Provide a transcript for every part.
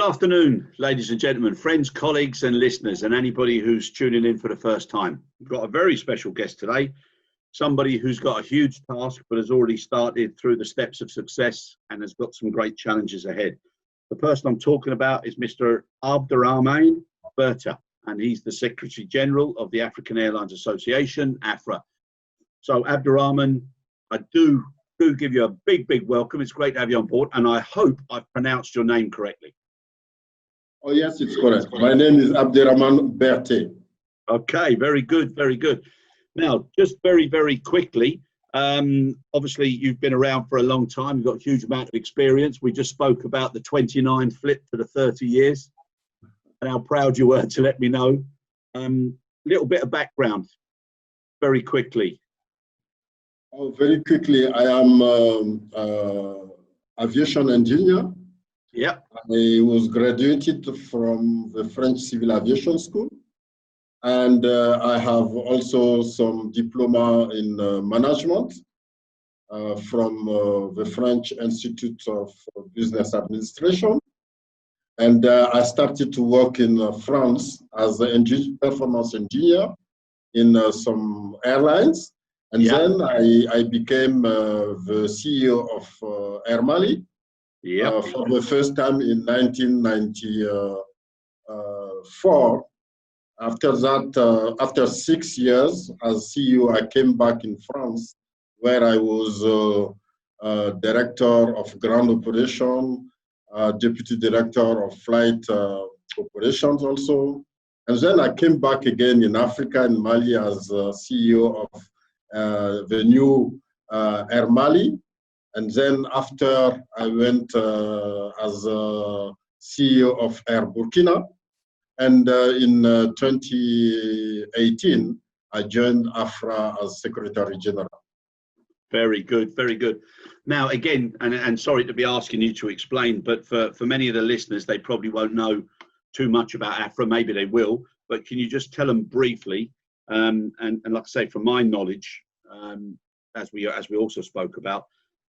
afternoon, ladies and gentlemen, friends, colleagues and listeners, and anybody who's tuning in for the first time. We've got a very special guest today, somebody who's got a huge task but has already started through the steps of success and has got some great challenges ahead. The person I'm talking about is Mr. Abderahmane Berthe, and he's the Secretary General of the African Airlines Association, AFRA. So Abderahmane, I do give you a big welcome. It's great to have you on board, and I hope I've pronounced your name correctly. Oh, yes, it's correct. My name is Abderahmane Berthe. Okay, very good, very good. Now, just very quickly, obviously you've been around for a long time, you've got a huge amount of experience. We just spoke about the 29 flip to the 30 years and how proud you were to let me know. Little bit of background, very quickly. Oh, very quickly, I am aviation engineer. Yep. I was graduated from the French Civil Aviation School, and I have also some diploma in management from the French Institute of Business Administration. And I started to work in France as an performance engineer in some airlines. And then I became the CEO of Air Mali. For the first time in 1994. After that, after 6 years as CEO, I came back in France, where I was director of ground operation, deputy director of flight operations also. And then I came back again in Africa, in Mali, as CEO of the new Air Mali. And then after I went as a CEO of Air Burkina, and in 2018, I joined AFRA as Secretary General. Very good, very good. Now, again, and sorry to be asking you to explain, but for many of the listeners, they probably won't know too much about AFRA, maybe they will, but can you just tell them briefly, and like I say, from my knowledge, as we also spoke about,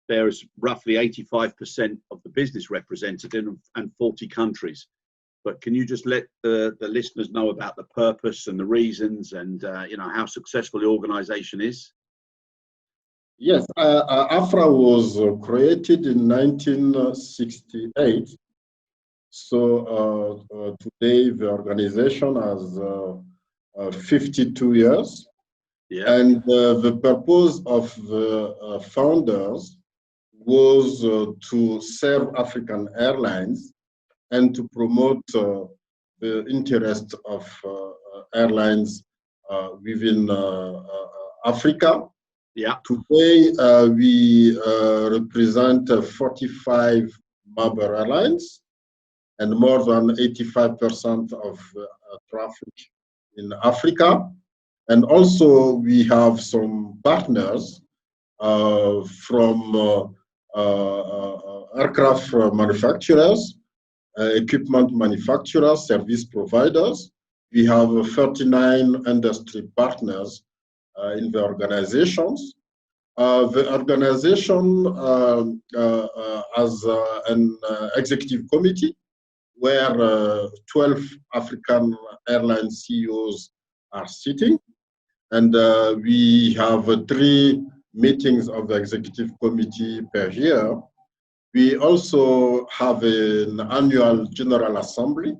there is roughly 85% of the business represented in 40 countries. But can you just let the listeners know about the purpose and the reasons and how successful the organization is? Yes, AFRA was created in 1968. So today the organization has 52 years. Yeah. And the purpose of the founders was to serve African Airlines and to promote the interest of airlines within Africa. Yeah. Today, we represent 45 member airlines and more than 85% of traffic in Africa. And also, we have some partners from aircraft manufacturers, equipment manufacturers, service providers. We have 39 industry partners in the organizations. The organization has an executive committee where 12 African airline CEOs are sitting. And we have 3 meetings of the executive committee per year. We also have an annual general assembly.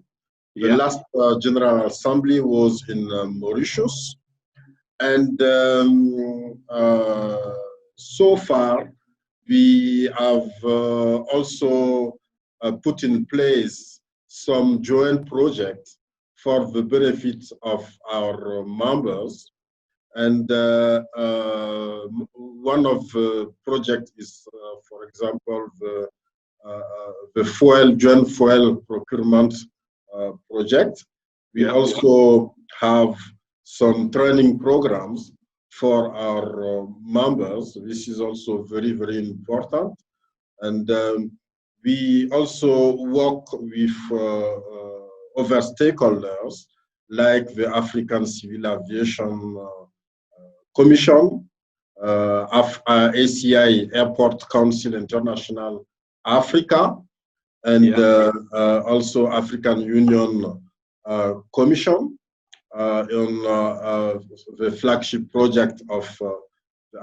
The last general assembly was in Mauritius. And so far, we have also put in place some joint projects for the benefit of our members. And one of the projects is, for example, the joint fuel procurement project. We also have some training programs for our members. This is also very important. And we also work with other stakeholders like the African Civil Aviation Commission, ACI, Airport Council International Africa, and also African Union Commission on the flagship project of the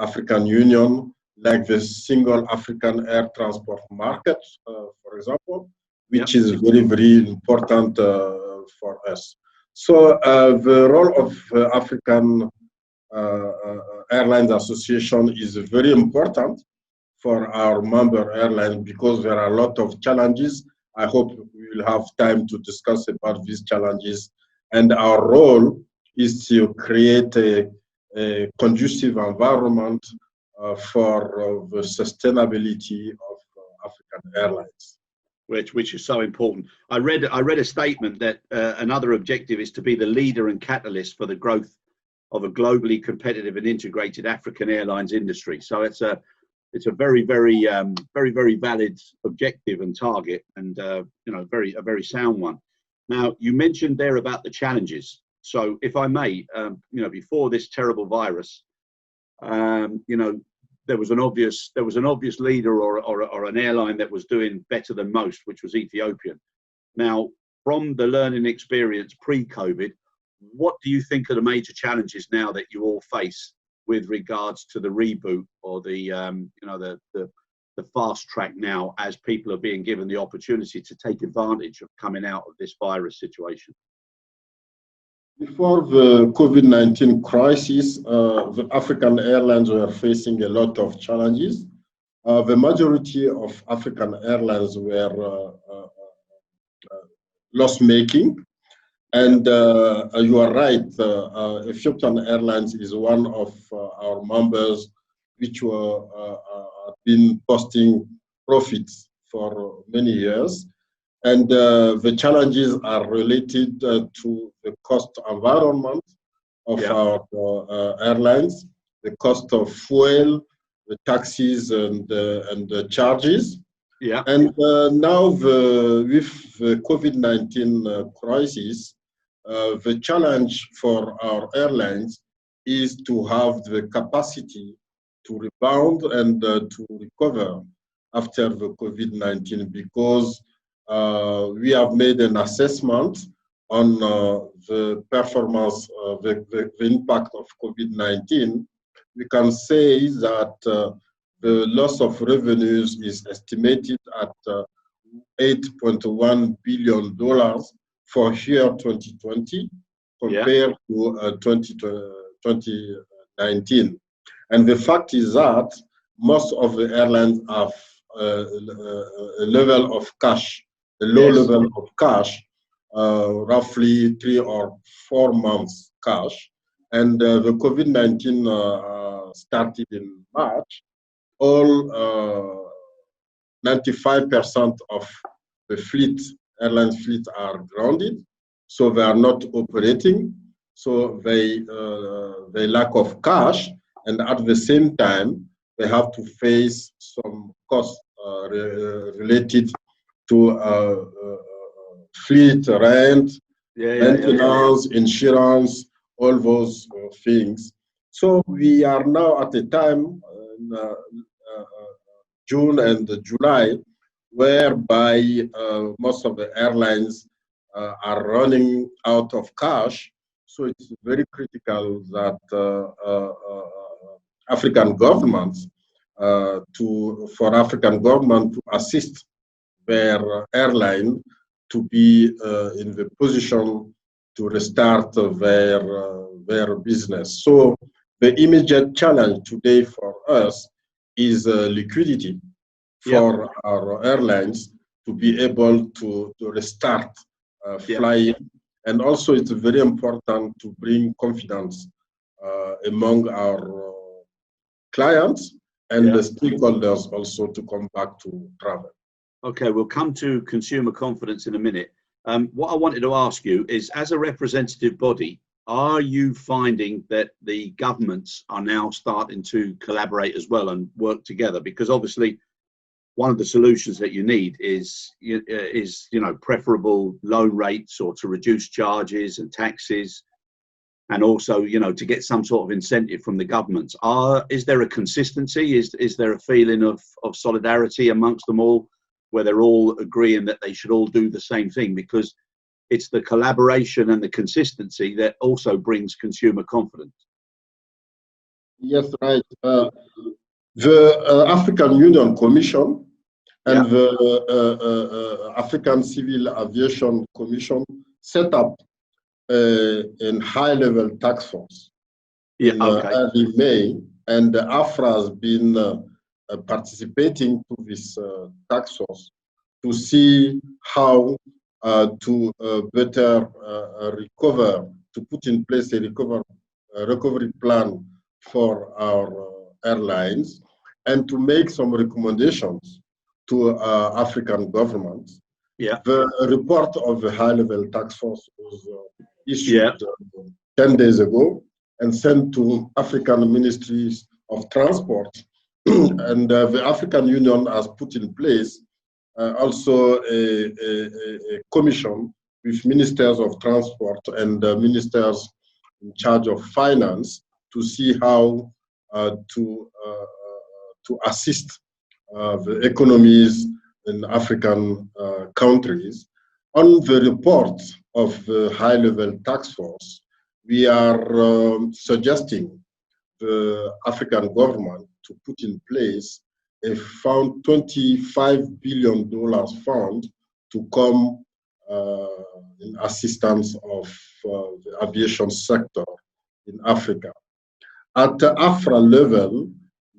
African Union, like the single African air transport market, for example, which is very, very important for us. So the role of African Airlines Association is very important for our member airlines because there are a lot of challenges. I hope we will have time to discuss about these challenges. And our role is to create a conducive environment for the sustainability of African airlines. Which is so important. I read a statement that another objective is to be the leader and catalyst for the growth of a globally competitive and integrated African airlines industry. So it's a very valid objective and target, and a very sound one. Now, you mentioned there about the challenges. So if I may, before this terrible virus, there was an obvious leader or an airline that was doing better than most, which was Ethiopian. Now, from the learning experience pre-COVID, what do you think are the major challenges now that you all face with regards to the reboot or the fast track now, as people are being given the opportunity to take advantage of coming out of this virus situation? Before the COVID-19 crisis, the African airlines were facing a lot of challenges. The majority of African airlines were loss-making. And you are right, Ethiopian Airlines is one of our members which were been posting profits for many years. And the challenges are related to the cost environment of our airlines, the cost of fuel, the taxes, and the charges. Yeah. And now with the COVID-19 crisis, the challenge for our airlines is to have the capacity to rebound and to recover after the COVID-19, because we have made an assessment on the performance, the impact of COVID-19. We can say that the loss of revenues is estimated at $8.1 billion for year 2020 compared to 2019. And the fact is that most of the airlines have a level of cash, a low level of cash, roughly 3 or 4 months cash. And the COVID-19 started in March. All 95% of the fleet, airline fleet, are grounded, so they are not operating. So they lack of cash, and at the same time, they have to face some costs related to fleet rent, maintenance, insurance, all those things. So we are now at a time in June and July, whereby most of the airlines are running out of cash. So it's very critical that African governments, for African government to assist their airline to be in the position to restart their business. So the immediate challenge today for us is liquidity for our airlines to be able to restart flying. And also it's very important to bring confidence among our clients and the stakeholders also to come back to travel. Okay, we'll come to consumer confidence in a minute. What I wanted to ask you is, as a representative body, are you finding that the governments are now starting to collaborate as well and work together? Because obviously, one of the solutions that you need is preferable loan rates, or to reduce charges and taxes, and also to get some sort of incentive from the governments. Is there a consistency? Is there a feeling of solidarity amongst them all? where they're all agreeing that they should all do the same thing, because it's the collaboration and the consistency that also brings consumer confidence. Yes, right. The African Union Commission and the African Civil Aviation Commission set up a high-level task force in early May, and the AFRA has been participating to this task force to see how to better recover, to put in place a recovery plan for our airlines, and to make some recommendations to African governments. Yeah. The report of the high-level task force was issued 10 days ago and sent to African ministries of transport. And the African Union has put in place also a commission with ministers of transport and ministers in charge of finance to see how to assist the economies in African countries. On the report of the high-level task force, we are suggesting the African government to put in place a fund, $25 billion fund, to come in assistance of the aviation sector in Africa. At the AFRA level,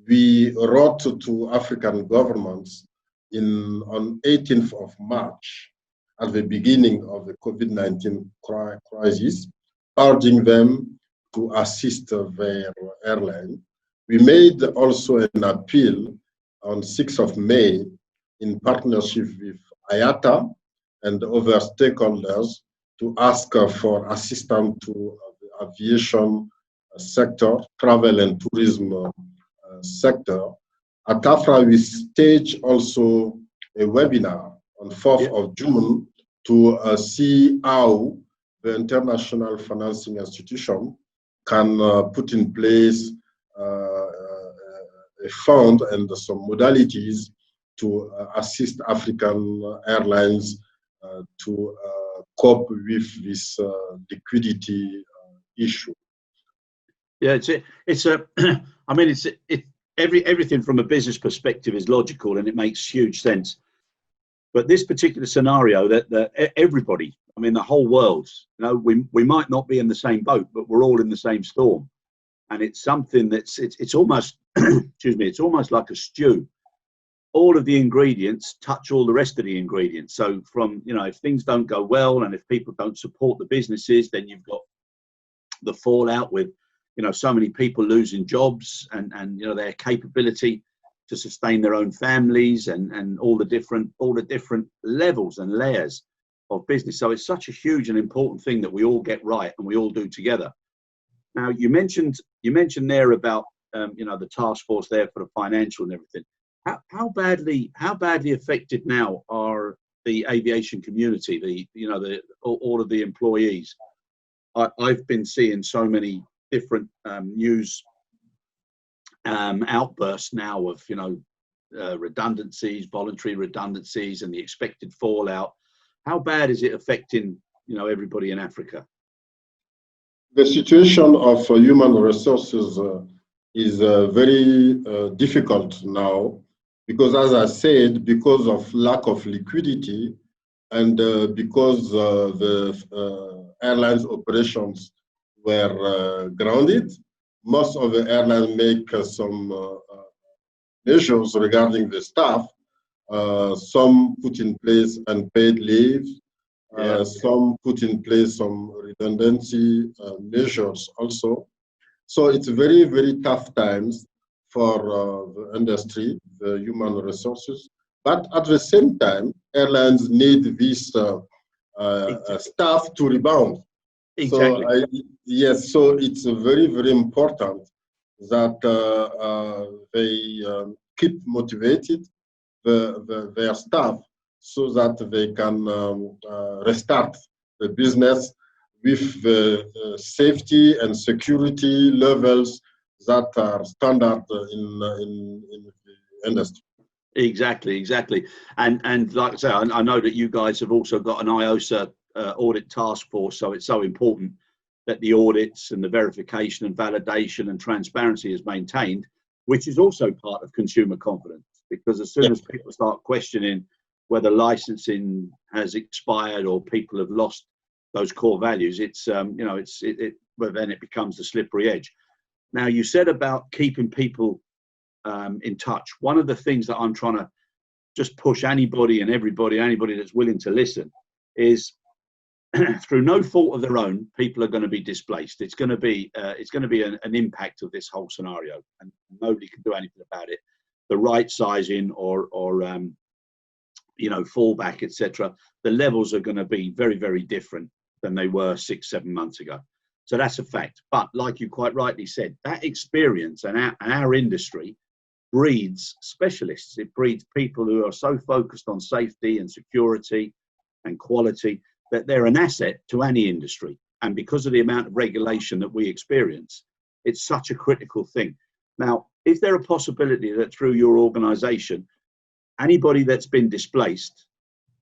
we wrote to African governments on 18th of March, at the beginning of the COVID-19 crisis, urging them to assist their airline. We made also an appeal on 6th of May in partnership with IATA and other stakeholders to ask for assistance to the aviation sector, travel and tourism sector. At AFRA, we staged also a webinar on 4th of June to see how the International Financing Institution can put in place a fund and some modalities to assist African airlines to cope with this liquidity issue. Yeah, I mean, everything from a business perspective is logical and it makes huge sense. But this particular scenario, that everybody, I mean, the whole world, you know, we might not be in the same boat, but we're all in the same storm. And it's something it's almost, excuse me, it's almost like a stew. All of the ingredients touch all the rest of the ingredients. So from, you know, if things don't go well and if people don't support the businesses, then you've got the fallout with, you know, so many people losing jobs and you know, their capability to sustain their own families and all the different levels and layers of business. So it's such a huge and important thing that we all get right and we all do together. Now, you mentioned there about you know, the task force there for the financial and everything. How badly affected now are the aviation community? All of the employees. I've been seeing so many different news outbursts now of, you know, redundancies, voluntary redundancies, and the expected fallout. How bad is it affecting, you know, everybody in Africa? The situation of human resources is very difficult now, because, as I said, because of lack of liquidity and because the airlines operations were grounded, most of the airlines make some measures regarding the staff. Some put in place unpaid leave. Some put in place some redundancy measures also. So it's very, very tough times for the industry, the human resources. But at the same time, airlines need this staff to rebound. Exactly. So it's very, very important that they keep motivated their staff, so that they can restart the business with the safety and security levels that are standard in the industry. Exactly. And like I say, I know that you guys have also got an IOSA audit task force, so it's so important that the audits and the verification and validation and transparency is maintained, which is also part of consumer confidence. Because as soon as people start questioning whether licensing has expired or people have lost those core values, it's well, then it becomes the slippery edge. Now, you said about keeping people in touch. One of the things that I'm trying to just push anybody that's willing to listen is through no fault of their own, people are going to be displaced. It's going to be an impact of this whole scenario, and nobody can do anything about it. The right sizing or fallback, etc. The levels are going to be very, very different than they were 6-7 months ago. So that's a fact. But like you quite rightly said, that experience and our industry breeds specialists. It breeds people who are so focused on safety and security and quality that they're an asset to any industry. And because of the amount of regulation that we experience, it's such a critical thing. Now, is there a possibility that through your organization, anybody that's been displaced,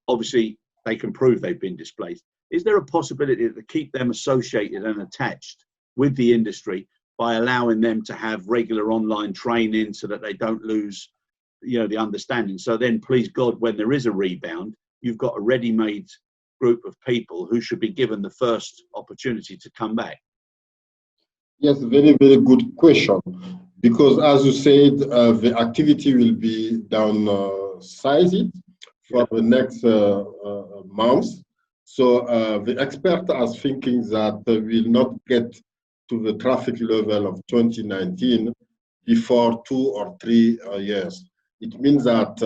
obviously they can prove they've been displaced, is there a possibility to keep them associated and attached with the industry by allowing them to have regular online training so that they don't lose, the understanding? So then, please God, when there is a rebound, you've got a ready-made group of people who should be given the first opportunity to come back. Yes, very, very good question. Because as you said, the activity will be downsized for the next months. So the expert are thinking that we'll not get to the traffic level of 2019 before 2 or 3 years. It means that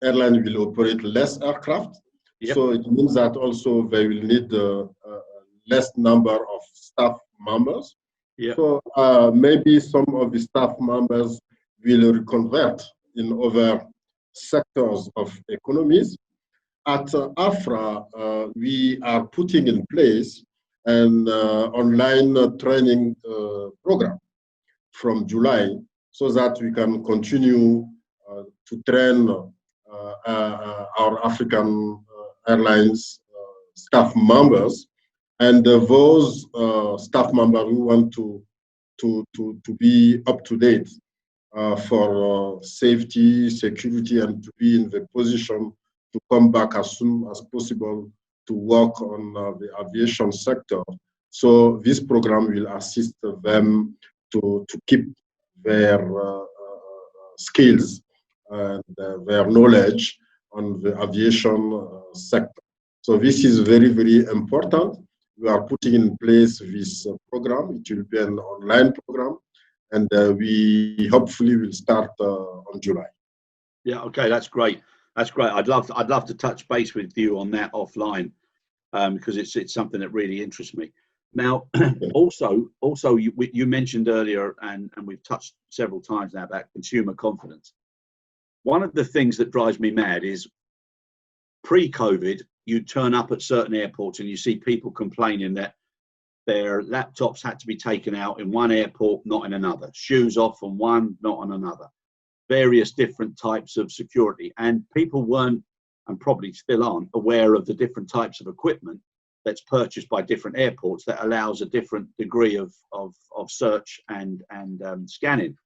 airline will operate less aircraft. Yep. So it means that also they will need less number of staff members. Yep. So maybe some of the staff members will reconvert in other sectors of economies. At AFRA, we are putting in place an online training program from July so that we can continue to train our African Airlines staff members, and those staff members who want to be up to date for safety, security, and to be in the position to come back as soon as possible to work on the aviation sector. So this program will assist them to keep their skills and their knowledge on the aviation sector. So this is very, very important. We are putting in place this program. It will be an online program, and we hopefully will start on July. Yeah, okay, that's great. That's great. I'd love to touch base with you on that offline because it's something that really interests me. Now, also you mentioned earlier, and we've touched several times now about consumer confidence. One of the things that drives me mad is pre-COVID, you turn up at certain airports and you see people complaining that their laptops had to be taken out in one airport, not in another. Shoes off on one, not on another. Various different types of security. And people weren't, and probably still aren't, aware of the different types of equipment that's purchased by different airports that allows a different degree of search and scanning.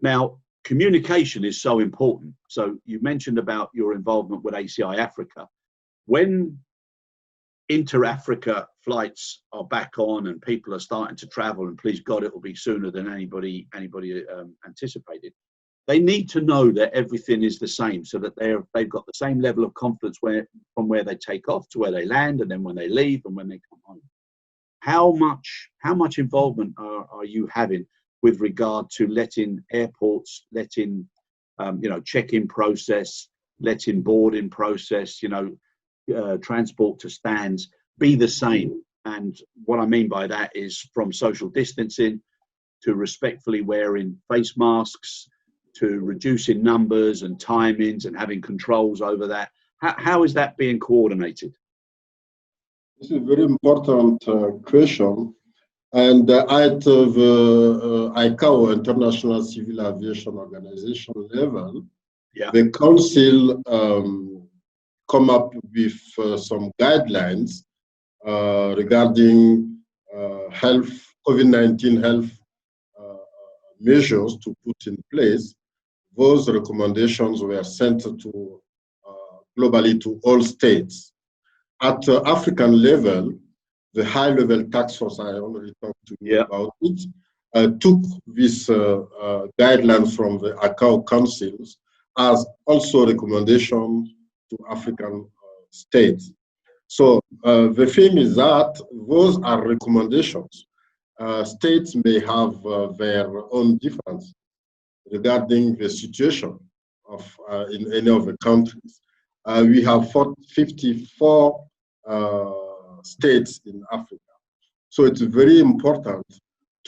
Now, communication is so important. So you mentioned about your involvement with ACI Africa. When inter-Africa flights are back on and people are starting to travel, and please God, it will be sooner than anybody anticipated, they need to know that everything is the same, so that they've got the same level of confidence from where they take off to where they land, and then when they leave and when they come home. How much involvement are you having with regard to letting airports, letting check-in process, letting boarding process, transport to stands be the same? And what I mean by that is from social distancing to respectfully wearing face masks, to reducing numbers and timings and having controls over that. How is that being coordinated? This is a very important question. And at the ICAO, International Civil Aviation Organization level, Yeah. the Council come up with some guidelines regarding health, COVID-19 health measures to put in place. Those recommendations were sent to globally to all states. At the African level, the high-level task force, I already talked to you about it, took this guidelines from the ACAO councils as also recommendations to African states. So the thing is that those are recommendations. States may have their own difference regarding the situation of in any of the countries. We have 54 states in Africa. So it's very important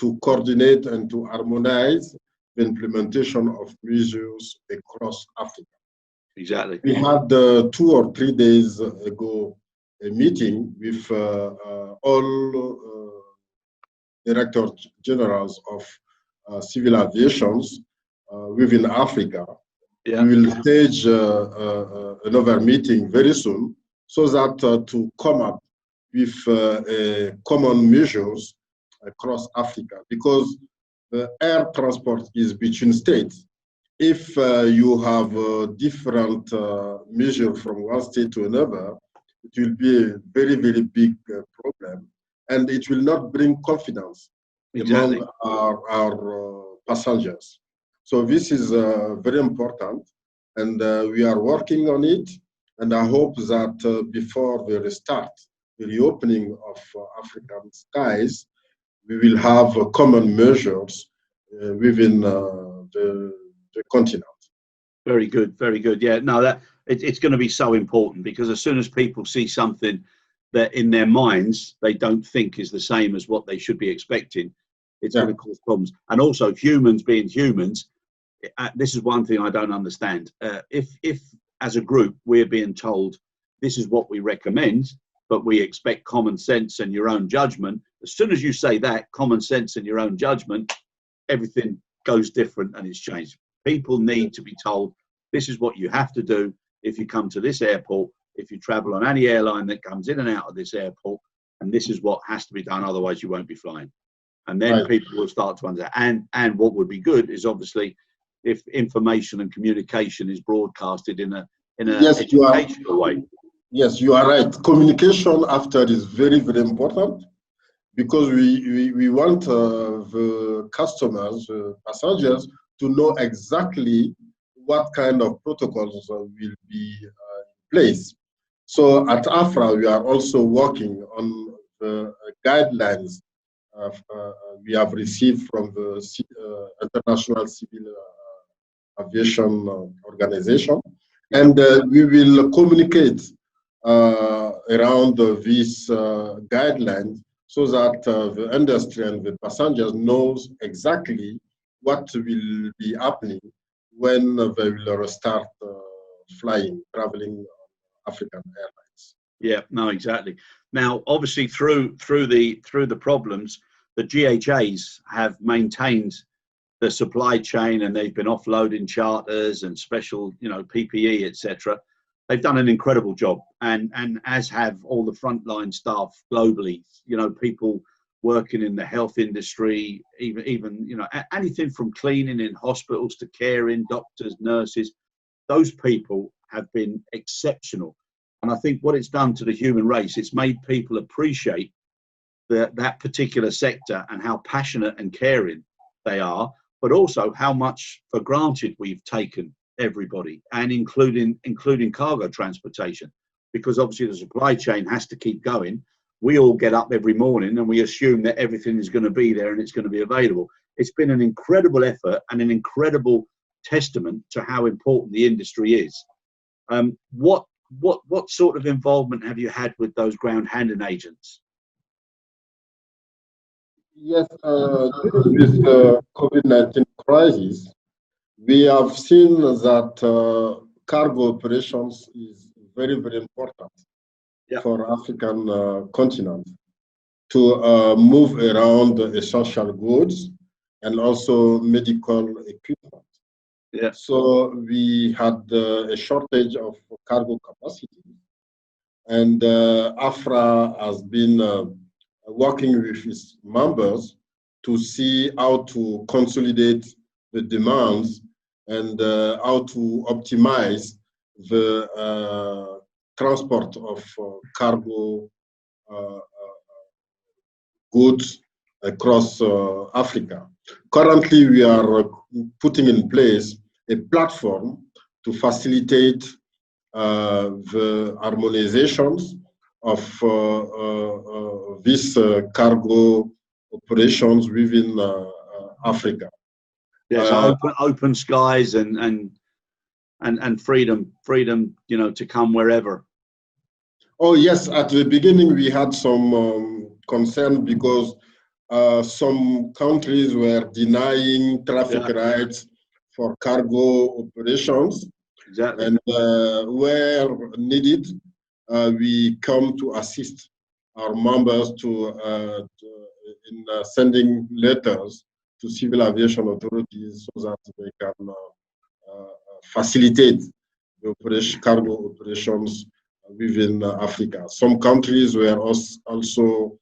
to coordinate and to harmonize the implementation of measures across Africa. Exactly. We had 2 or 3 days ago a meeting with all directors generals of civil aviations within Africa. Yeah. We will stage another meeting very soon so that to come up with common measures across Africa, because the air transport is between states. If you have a different measure from one state to another, it will be a very, very big problem, and it will not bring confidence among our passengers. So this is very important, and we are working on it. And I hope that before the restart, the reopening of African skies, we will have common measures within the continent. Very good, very good. Yeah, no, that it's going to be so important, because as soon as people see something that in their minds they don't think is the same as what they should be expecting, it's going to cause problems. And also, humans being humans, this is one thing I don't understand. If as a group we're being told this is what we recommend, but we expect common sense and your own judgment, as soon as you say that, common sense and your own judgment, everything goes different and it's changed. People need to be told this is what you have to do if you come to this airport, if you travel on any airline that comes in and out of this airport, and this is what has to be done, otherwise you won't be flying. And then people will start to understand. And what would be good is obviously if information and communication is broadcasted in a educational way. Yes, you are right. Communication after is very, very important, because we want the customers, passengers, to know exactly what kind of protocols will be in place. So at AFRA, we are also working on the guidelines we have received from the International Civil Aviation Organization, and we will communicate around these guidelines so that the industry and the passengers knows exactly what will be happening when they will restart traveling African Airlines. Yeah, no, exactly. Now, obviously, through the problems, the GHAs have maintained the supply chain, and they've been offloading charters and special, PPE, etc. They've done an incredible job, and as have all the frontline staff globally. People working in the health industry, even anything from cleaning in hospitals to caring, doctors, nurses. Those people have been exceptional. And I think what it's done to the human race, it's made people appreciate that particular sector and how passionate and caring they are, but also how much for granted we've taken everybody, and including cargo transportation, because obviously the supply chain has to keep going. We all get up every morning and we assume that everything is going to be there and it's going to be available. It's been an incredible effort and an incredible testament to how important the industry is. What sort of involvement have you had with those ground handling agents? Yes, during this COVID-19 crisis, we have seen that cargo operations is very, very important for African continent to move around essential goods and also medical equipment. Yeah. So we had a shortage of cargo capacity, and AFRA has been working with its members to see how to consolidate the demands and how to optimize the transport of cargo goods across Africa. Currently, we are putting in place a platform to facilitate the harmonizations of these cargo operations within Africa. Yeah, so open skies and freedom, you know, to come wherever. Oh yes, at the beginning we had some concern because some countries were denying traffic rights for cargo operations. Exactly. And where needed, we come to assist our members in sending letters to civil aviation authorities so that they can facilitate the cargo operations within Africa. Some countries were also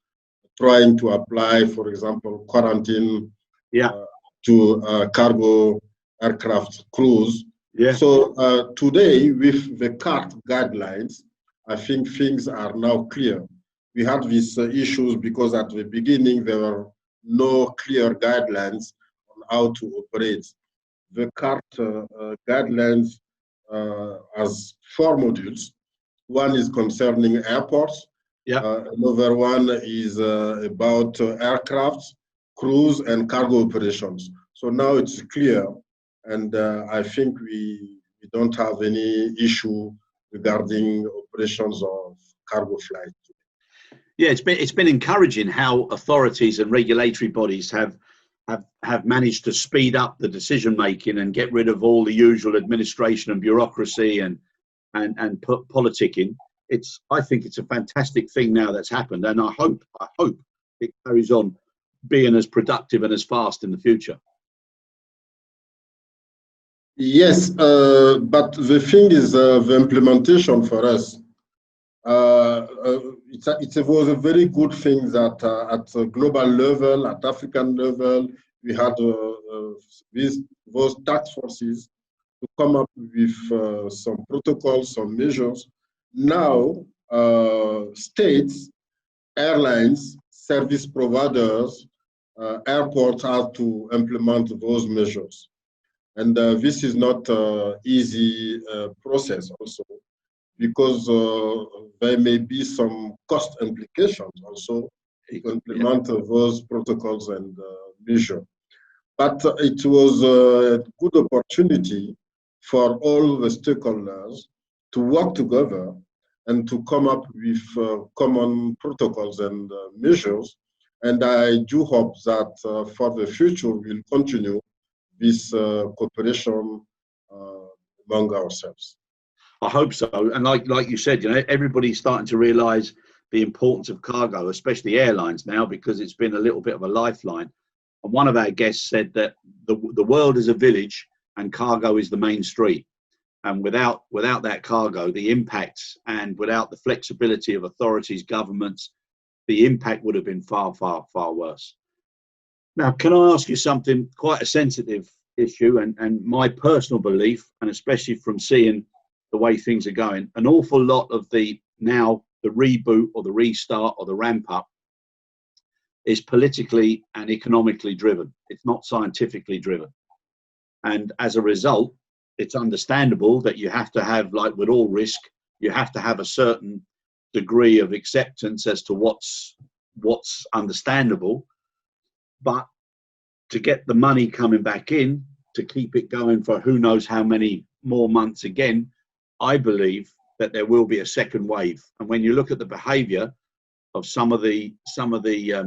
trying to apply, for example, quarantine to cargo aircraft crews. Yeah. So today, with the CART guidelines, I think things are now clear. We had these issues because at the beginning there were no clear guidelines on how to operate. The CART guidelines has 4 modules. One is concerning airports. Another one is about aircraft, crews, and cargo operations. So now it's clear, and I think we don't have any issue regarding operations of cargo flight. Yeah, it's been encouraging how authorities and regulatory bodies have managed to speed up the decision making and get rid of all the usual administration and bureaucracy and politicking. I think it's a fantastic thing now that's happened, and I hope it carries on being as productive and as fast in the future. Yes, but the thing is the implementation for us. It was a very good thing that at a global level, at African level, we had those task forces to come up with some protocols, some measures. Now, states, airlines, service providers, airports have to implement those measures. And this is not an easy process also, because there may be some cost implications also to implement those protocols and measures. But it was a good opportunity for all the stakeholders to work together and to come up with common protocols and measures. And I do hope that for the future, we'll continue this cooperation among ourselves. I hope so. And like you said, you know, everybody's starting to realise the importance of cargo, especially airlines now, because it's been a little bit of a lifeline. And one of our guests said that the world is a village and cargo is the main street. And without that cargo, the impacts, and without the flexibility of authorities, governments, the impact would have been far, far, far worse. Now, can I ask you something, quite a sensitive issue, and my personal belief, and especially from seeing the way things are going, an awful lot of the reboot or the restart or the ramp up is politically and economically driven. It's not scientifically driven. And as a result, it's understandable that you have to have, like with all risk, you have to have a certain degree of acceptance as to what's understandable. But to get the money coming back in, to keep it going for who knows how many more months again, I believe that there will be a second wave. And when you look at the behaviour of some of the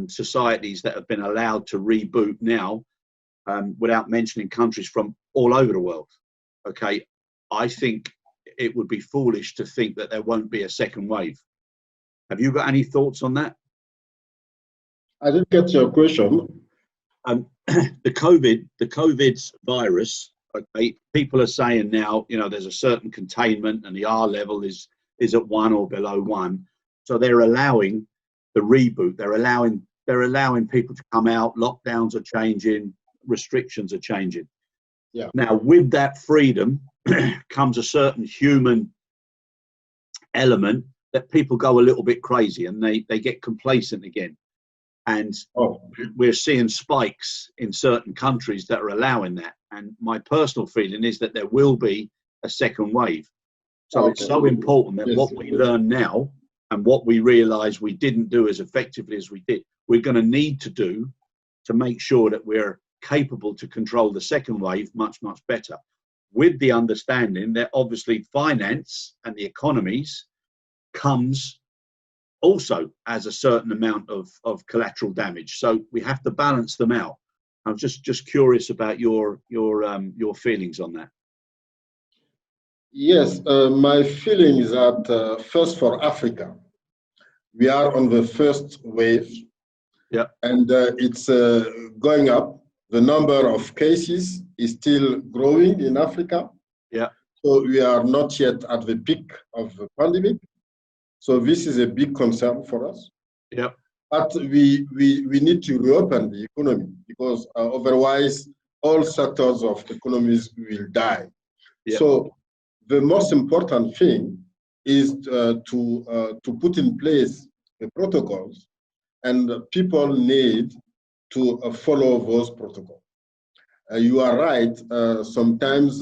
societies that have been allowed to reboot now, without mentioning countries from all over the world, okay, I think it would be foolish to think that there won't be a second wave. Have you got any thoughts on that? I didn't get your question. The COVID virus Okay, people are saying now, you know, there's a certain containment and the R level is at 1 or below 1. So they're allowing the reboot. They're allowing people to come out. Lockdowns are changing. Restrictions are changing. Yeah. Now, with that freedom comes a certain human element that people go a little bit crazy and they get complacent again. And we're seeing spikes in certain countries that are allowing that. And my personal feeling is that there will be a second wave. So it's so important that what we learn now and what we realize we didn't do as effectively as we did, we're going to need to do to make sure that we're capable to control the second wave much, much better. With the understanding that obviously finance and the economies comes also as a certain amount of collateral damage. So we have to balance them out. I'm just curious about your feelings on that. Yes, my feeling is that first for Africa, we are on the first wave. Yeah. And it's going up. The number of cases is still growing in Africa. Yeah. So we are not yet at the peak of the pandemic. So this is a big concern for us. Yeah. But we need to reopen the economy because otherwise all sectors of economies will die. Yeah. So the most important thing is to put in place the protocols, and people need to follow those protocols. You are right. Sometimes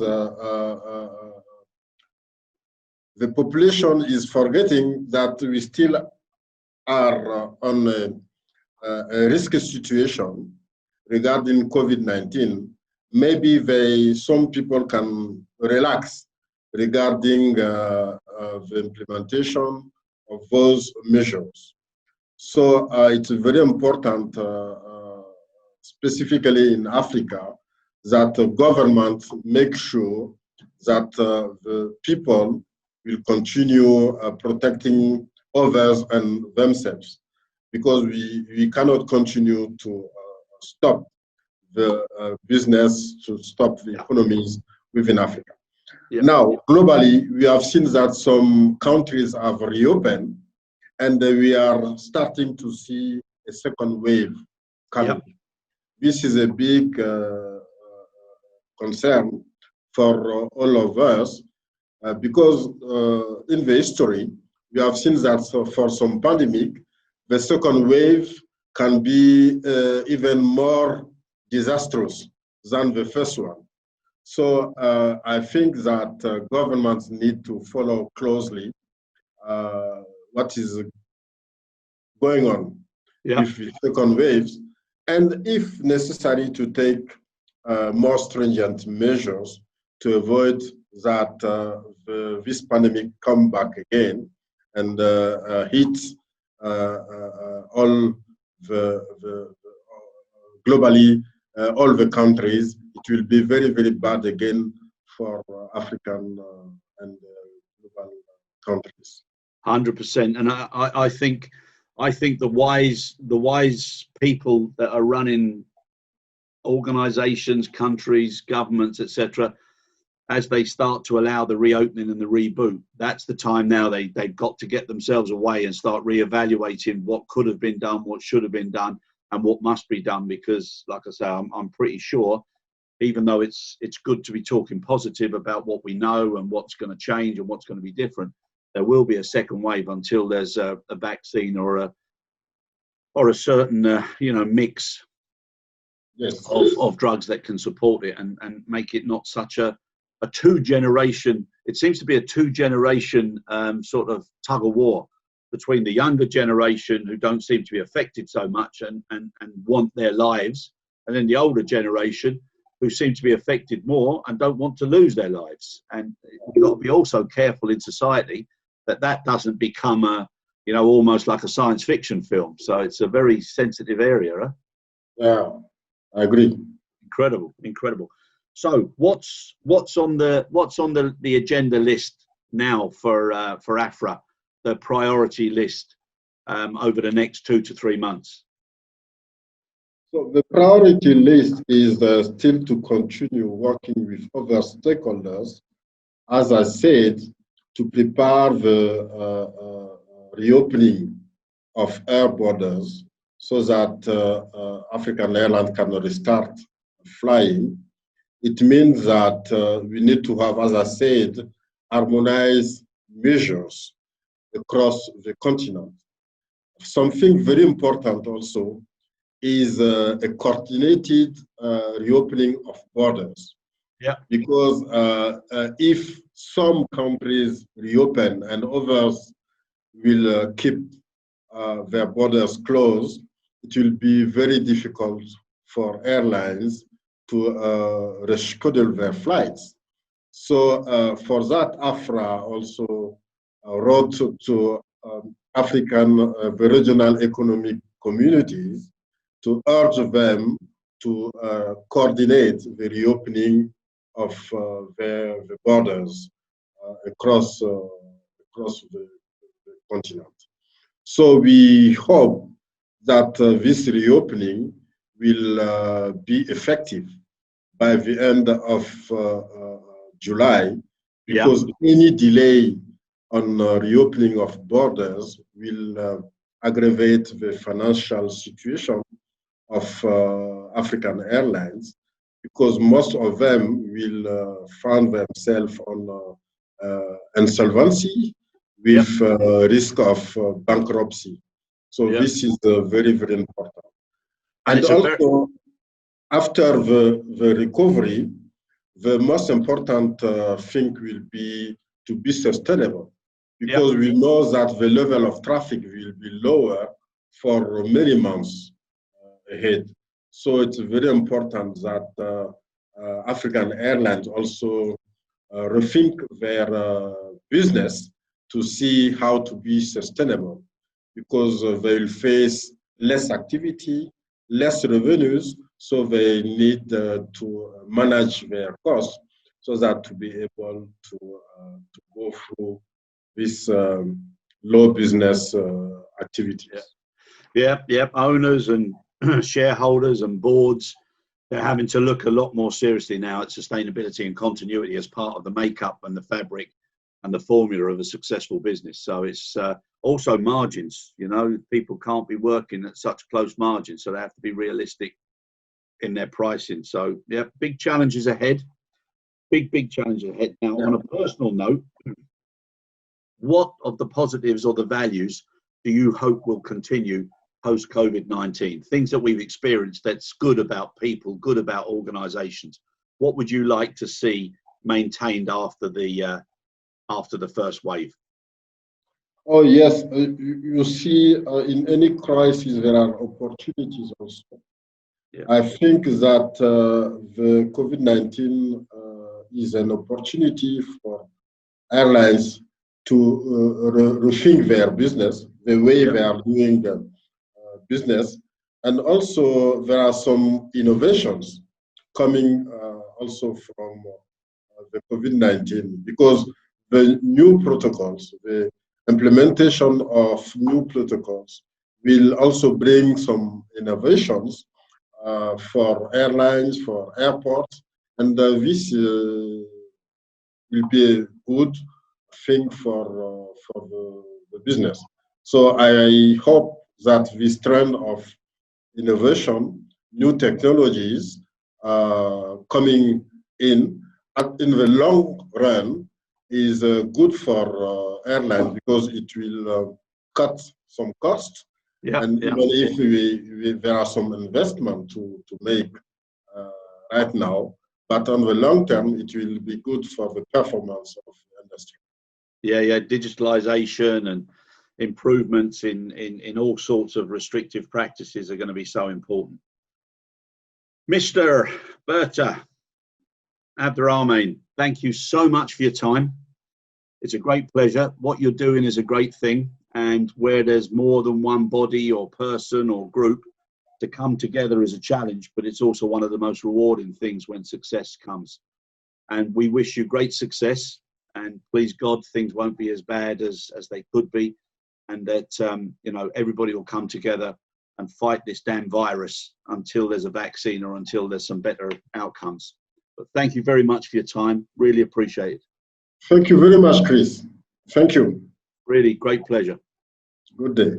the population is forgetting that we still are on a risky situation regarding COVID-19. Maybe some people can relax regarding the implementation of those measures. So it's very important, specifically in Africa, that the government make sure that the people will continue protecting others and themselves, because we cannot continue to stop the business, to stop the economies within Africa. Yeah. Now, globally, we have seen that some countries have reopened, and we are starting to see a second wave coming. Yep. This is a big concern for all of us because in the history, we have seen that for some pandemic, the second wave can be even more disastrous than the first one. So I think that governments need to follow closely what is going on with the second waves, and if necessary, to take more stringent measures to avoid that this pandemic come back again and hit all the globally all the countries. It will be very, very bad again for African and global countries. 100%, and I think the wise people that are running organizations, countries, governments, etc., as they start to allow the reopening and the reboot, that's the time now they've got to get themselves away and start reevaluating what could have been done, what should have been done, and what must be done. Because, like I say, I'm pretty sure, even though it's good to be talking positive about what we know and what's going to change and what's going to be different, there will be a second wave until there's a vaccine or a certain mix of drugs that can support it and make it not such a two-generation. It seems to be a two-generation sort of tug of war between the younger generation, who don't seem to be affected so much and want their lives, and then the older generation who seem to be affected more and don't want to lose their lives. And you've got to be also careful in society that doesn't become almost like a science fiction film. So it's a very sensitive area. Huh? Yeah, I agree. Incredible. So what's on the agenda list now for AFRA, the priority list over the next 2 to 3 months? So the priority list is still to continue working with other stakeholders, as I said, to prepare the reopening of air borders so that African Airlines can restart flying. It means that we need to have, as I said, harmonized measures across the continent. Something very important also is a coordinated reopening of borders. Yeah. Because if some countries reopen and others will keep their borders closed, it will be very difficult for airlines to reschedule their flights. So for that, AFRA also wrote to African, the regional economic communities to urge them to coordinate the reopening of the borders across the continent. So we hope that this reopening will be effective by the end of July, because any delay on reopening of borders will aggravate the financial situation of African Airlines, because most of them will find themselves on insolvency with risk of bankruptcy. So this is very, very important. And also, after the recovery, the most important thing will be to be sustainable, because we know that the level of traffic will be lower for many months ahead. So it's very important that African Airlines also rethink their business to see how to be sustainable, because they will face less activity, less revenues, so they need to manage their costs so that to be able to go through this low business activities. Owners and shareholders and boards, they're having to look a lot more seriously now at sustainability and continuity as part of the makeup and the fabric and the formula of a successful business. So it's also margins. You know, people can't be working at such close margins, so they have to be realistic in their pricing. So big challenges ahead. Big challenges ahead. Now, on a personal note, what of the positives or the values do you hope will continue post COVID-19? Things that we've experienced that's good about people, good about organizations. What would you like to see maintained after the first wave? Oh yes, you see, in any crisis there are opportunities also. I think that the COVID-19 is an opportunity for airlines to rethink their business, the way they are doing business. And also there are some innovations coming also from the COVID-19, because the new protocols, the implementation of new protocols will also bring some innovations for airlines, for airports, and this will be a good thing for the business. So I hope that this trend of innovation, new technologies coming in the long run is good for airlines, because it will cut some costs. And even if there are some investment to make right now, but on the long term, it will be good for the performance of the industry. Digitalization and improvements in all sorts of restrictive practices are going to be so important. Mr. Berthe, Abderahmane, thank you so much for your time. It's a great pleasure. What you're doing is a great thing, and where there's more than one body or person or group, to come together is a challenge, but it's also one of the most rewarding things when success comes. And we wish you great success, and please God, things won't be as bad as they could be, and that everybody will come together and fight this damn virus until there's a vaccine or until there's some better outcomes. But thank you very much for your time. Really appreciate it. Thank you very much, Chris. Thank you. Really great pleasure. Good day.